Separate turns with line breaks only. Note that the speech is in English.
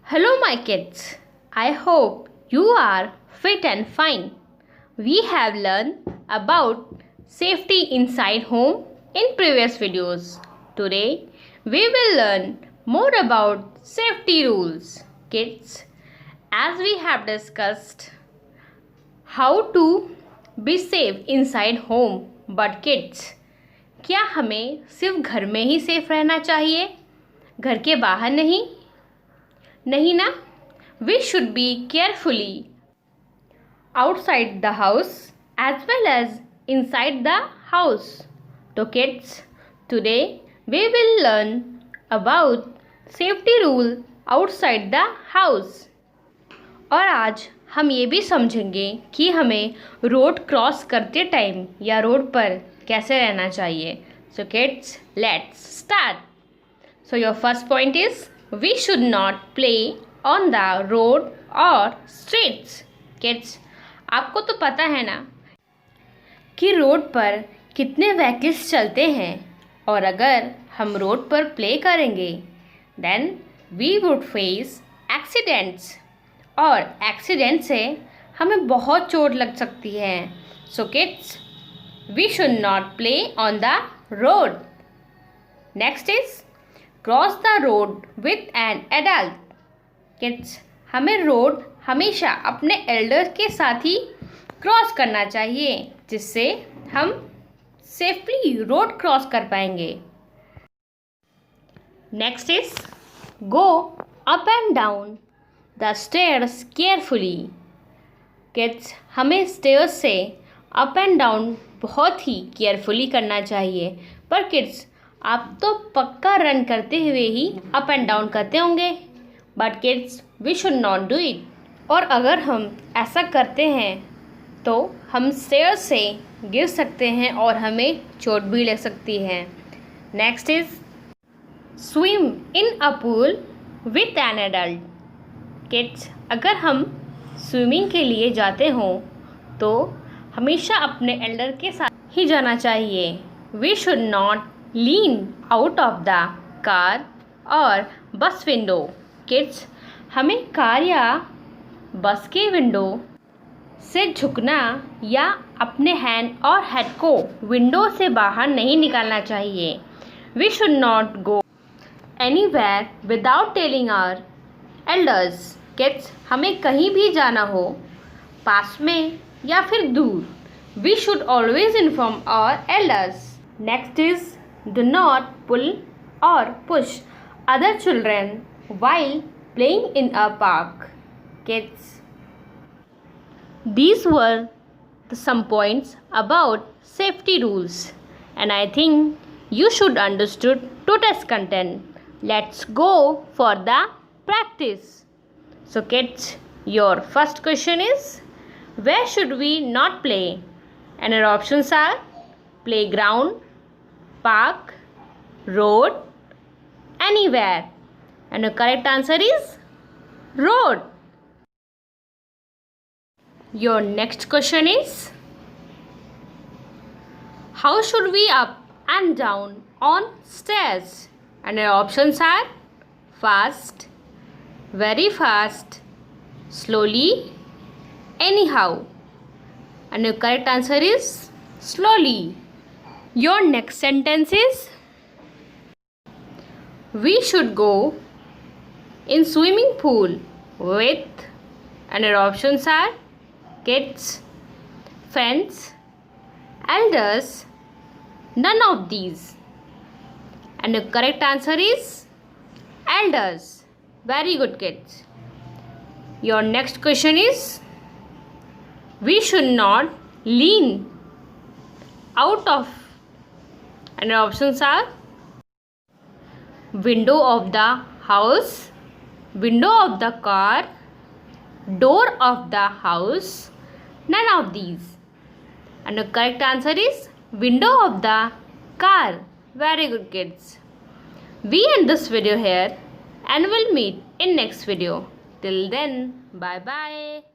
Hello, my kids. I hope you are fit and fine. We have learned about safety inside home in previous videos. Today, we will learn more about safety rules. Kids, as we have discussed how to be safe inside home, but kids, क्या हमें सिर्फ घर में ही safe रहना चाहिए, घर के बाहर नहीं? नहीं ना? We should be carefully outside the house as well as inside the house. So kids, today we will learn about safety rule outside the house. और आज हम ये भी समझेंगे कि हमें रोड क्रॉस करते टाइम या रोड पर कैसे रहना चाहिए. So kids, let's start. So your first point is we should not play on the road or streets. Kids, आपको तो पता है ना कि रोड पर कितने व्हीकल्स चलते हैं और अगर हम रोड पर प्ले करेंगे then we would face accidents और एक्सीडेंट से हमें बहुत चोट लग सकती है. So kids, we should not play on the road. Next is cross the road with an adult. Kids, हमें रोड हमेशा अपने एल्डर के साथ ही क्रॉस करना चाहिए जिससे हम सेफली रोड क्रॉस कर पाएंगे. Next is go up and down the stairs carefully. Kids, हमें स्टेयर्स से अप एंड डाउन बहुत ही केयरफुली करना चाहिए. पर किड्स, आप तो पक्का रन करते हुए ही अप एंड डाउन करते होंगे. But kids, we should not do it. और अगर हम ऐसा करते हैं तो हम स्टेयर्स से गिर सकते हैं और हमें चोट भी लग सकती है. Next is swim in a pool with an adult. Kids, अगर हम स्विमिंग के लिए जाते हों तो हमेशा अपने एल्डर के साथ ही जाना चाहिए. We should not lean out of the car और बस विंडो. किड्स, हमें कार या बस के विंडो से झुकना या अपने हैंड और हेड को विंडो से बाहर नहीं निकालना चाहिए. We should not go anywhere without telling our elders. Kids, हमें कहीं भी जाना हो, पास में या फिर दूर, we should always inform our elders. Next is do not pull or push other children while playing in a park. Kids, these were some points about safety rules and I think you should understood today's content. Let's go for the practice. So kids, your first question is where should we not play? And our options are playground, park, road, anywhere. And the correct answer is road. Your next question is how should we up and down on stairs? And the options are fast, very fast, slowly, anyhow. And the correct answer is slowly. Your next sentence is we should go in swimming pool with, and your options are kids, friends, elders, none of these. And the correct answer is elders. Very good, kids. Your next question is we should not lean out of, and the options are window of the house, window of the car, door of the house, none of these. And the correct answer is window of the car. Very good, kids. We end this video here and we'll meet in next video. Till then, bye bye.